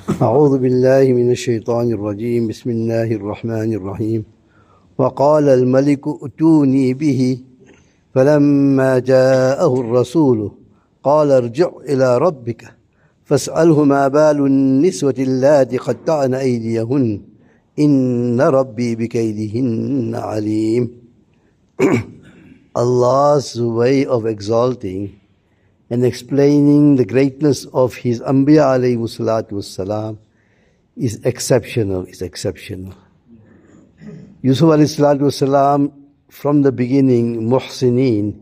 أعوذ بالله من الشيطان الرجيم بسم الله الرحمن الرحيم وقال الملك ائتوني به فلما جاءه الرسول قال ارجع إلى ربك فاسأله ما بال النسوة اللاتي قطعن أيديهن إن ربي بكيدهن عليم. Allah's way of exalting and explaining the greatness of His Anbiya alayhi salatu wassalam is exceptional, Yusuf alayhi salatu wassalam, from the beginning, muhsineen,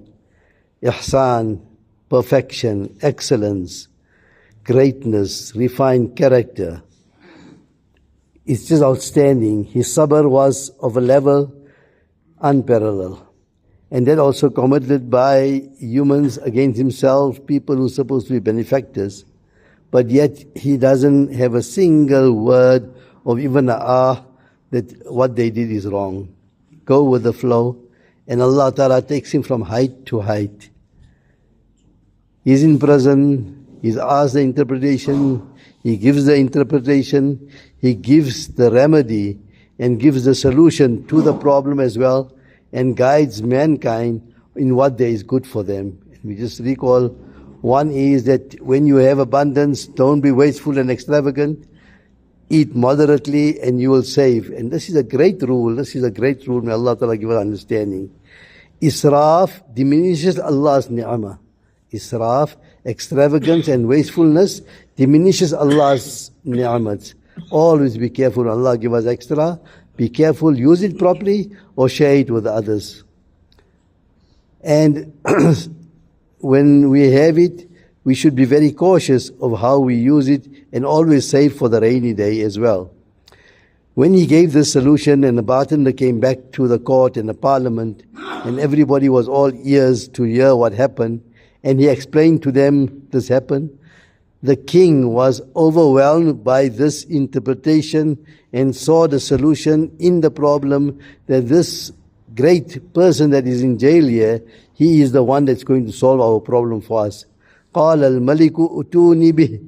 ihsan, perfection, excellence, greatness, refined character. It's just outstanding. His sabr was of a level unparalleled. And that also committed by humans against himself, people who are supposed to be benefactors. But yet he doesn't have a single word of even that what they did is wrong. Go with the flow. And Allah Ta'ala takes him from height to height. He's in prison. He's asked the interpretation. He gives the interpretation. He gives the remedy and gives the solution to the problem as well, and guides mankind in what there is good for them. We just recall, one is that when you have abundance, don't be wasteful and extravagant. Eat moderately and you will save. And this is a great rule. May Allah Ta'ala give us understanding. Israf diminishes Allah's ni'mah. Israf, extravagance and wastefulness diminishes Allah's ni'mat. Always be careful. Allah give us extra. Be careful, use it properly or share it with others. And when we have it, we should be very cautious of how we use it and always save for the rainy day as well. When he gave this solution and the bartender came back to the court and the parliament and everybody was all ears to hear what happened, and he explained to them this happened, the king was overwhelmed by this interpretation and saw the solution in the problem, that this great person that is in jail here, he is the one that's going to solve our problem for us. قَالَ الْمَلِكُ أُتُونِي بِهِ.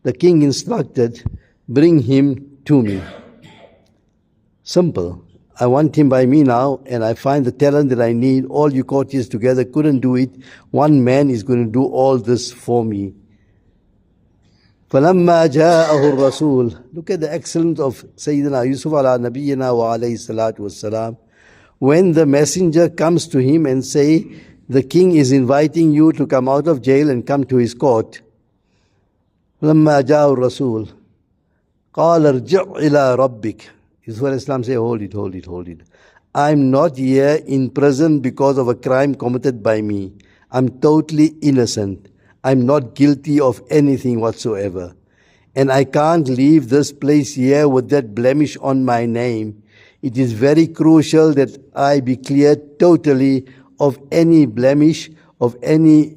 The king instructed, bring him to me. Simple. I want him by me now, and I find the talent that I need. All you courtiers together couldn't do it. One man is going to do all this for me. فَلَمَّا جَاءَهُ الرَّسُولُ. Look at the excellence of Sayyidina Yusuf ala nabiyyina wa alayhi salatu wassalam. When the messenger comes to him and say, the king is inviting you to come out of jail and come to his court. فَلَمَّا جَاءَهُ الرَّسُولُ قَالَ ارْجِعْ إِلَىٰ رَبِّكَ. Yusuf alayhi salam say, hold it. I'm not here in prison because of a crime committed by me. I'm totally innocent. I'm not guilty of anything whatsoever. And I can't leave this place here with that blemish on my name. It is very crucial that I be cleared totally of any blemish, of any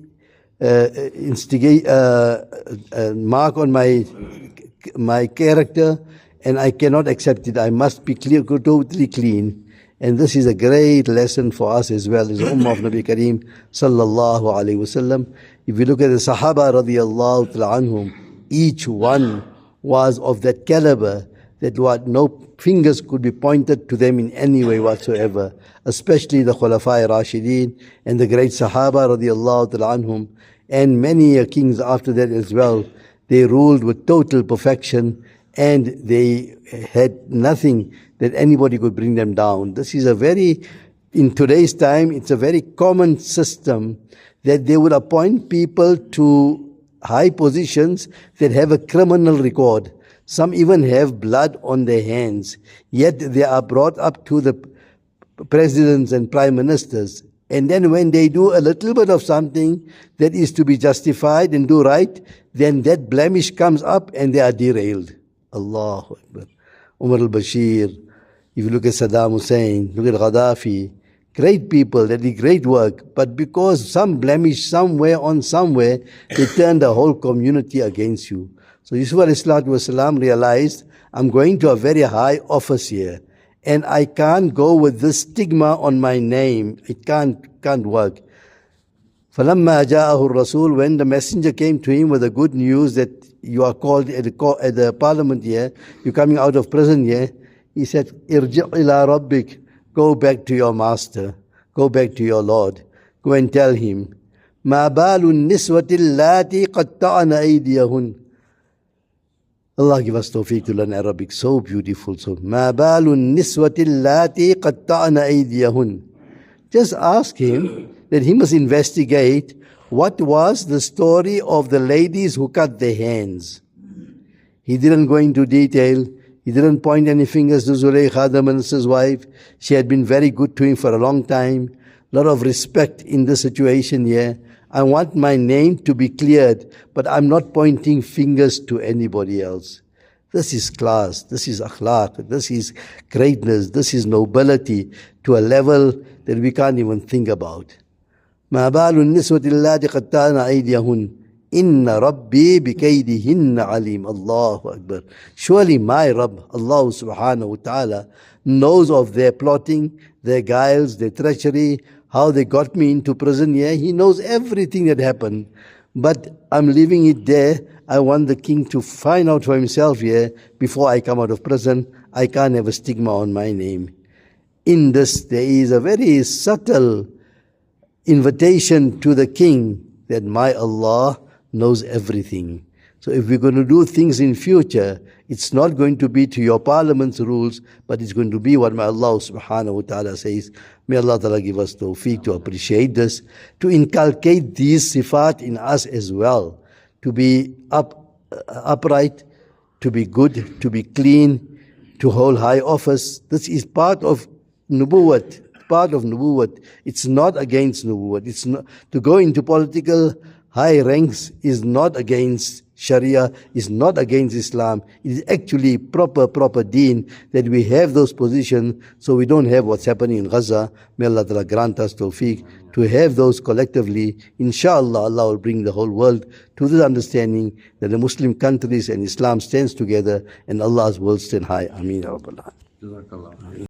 mark on my character, and I cannot accept it. I must be clear, totally clean. And this is a great lesson for us as well as the Ummah of Nabi Kareem sallallahu alayhi wasallam. If you look at the Sahaba radiyallahu ta'ala anhum, each one was of that caliber that no fingers could be pointed to them in any way whatsoever, especially the Khulafai Rashideen and the great Sahaba radiyallahu ta'ala anhum, and many kings after that as well. They ruled with total perfection and they had nothing that anybody could bring them down. This is in today's time, it's a very common system that they would appoint people to high positions that have a criminal record. Some even have blood on their hands, yet they are brought up to the presidents and prime ministers. And then when they do a little bit of something that is to be justified and do right, then that blemish comes up and they are derailed. Allahu Akbar. Umar al-Bashir, if you look at Saddam Hussein, look at Gaddafi, great people that did great work, but because some blemish somewhere, they turned the whole community against you. So Yusuf alayhi wasalam realized, I'm going to a very high office here, and I can't go with this stigma on my name. It can't work. فَلَمَّا جَاءَهُ الرَّسُولُ, when the messenger came to him with the good news that you are called at the parliament here, you're coming out of prison here, he said, إِرْجِعْ إِلَىٰ رَبِّكَ, go back to your master, go back to your Lord, go and tell him, مَا بَالُ النِّسْوَةِ اللَّاتِي قَطَّعْنَ أَيْدِيَهُنَّ. Allah give us tawfiq to learn Arabic, so beautiful. So, مَا بَالُ النِّسْوَةِ اللَّاتِي قَطَّعْنَ أَيْدِيَهُنَّ. Just ask him that he must investigate what was the story of the ladies who cut their hands. He didn't go into detail. He didn't point any fingers to Zulaykha, the minister's wife. She had been very good to him for a long time. A lot of respect in the situation here. I want my name to be cleared, but I'm not pointing fingers to anybody else. This is class, this is akhlaq, this is greatness, this is nobility to a level that we can't even think about. مَا بَالُ النِّسْوَةِ اللَّاتِي قَطَّعْنَ أَيْدِيَهُنَّ إِنَّ رَبِّي بِكَيْدِهِنَّ عَلِيمٌ. Allahu Akbar. Surely my Rabb, Allah subhanahu wa ta'ala, knows of their plotting, their guiles, their treachery, how they got me into prison here. He knows everything that happened. But I'm leaving it there. I want the king to find out for himself here before I come out of prison. I can't have a stigma on my name. In this, there is a very subtle invitation to the king that my Allah knows everything. So if we're going to do things in future, it's not going to be to your parliament's rules, but it's going to be what my Allah subhanahu wa ta'ala says. May Allah ta'ala give us tawfiq to appreciate this, to inculcate these sifat in us as well, to be upright, to be good, to be clean, to hold high office. This is part of nubuwwat, part of nubuwwat. It's not against nubuwwat. It's not, to go into political high ranks is not against Sharia, is not against Islam. It is actually proper deen that we have those positions so we don't have what's happening in Gaza. May Allah Ta'ala grant us tawfiq to have those collectively. Inshallah, Allah will bring the whole world to this understanding that the Muslim countries and Islam stands together and Allah's world stand high. Ameen.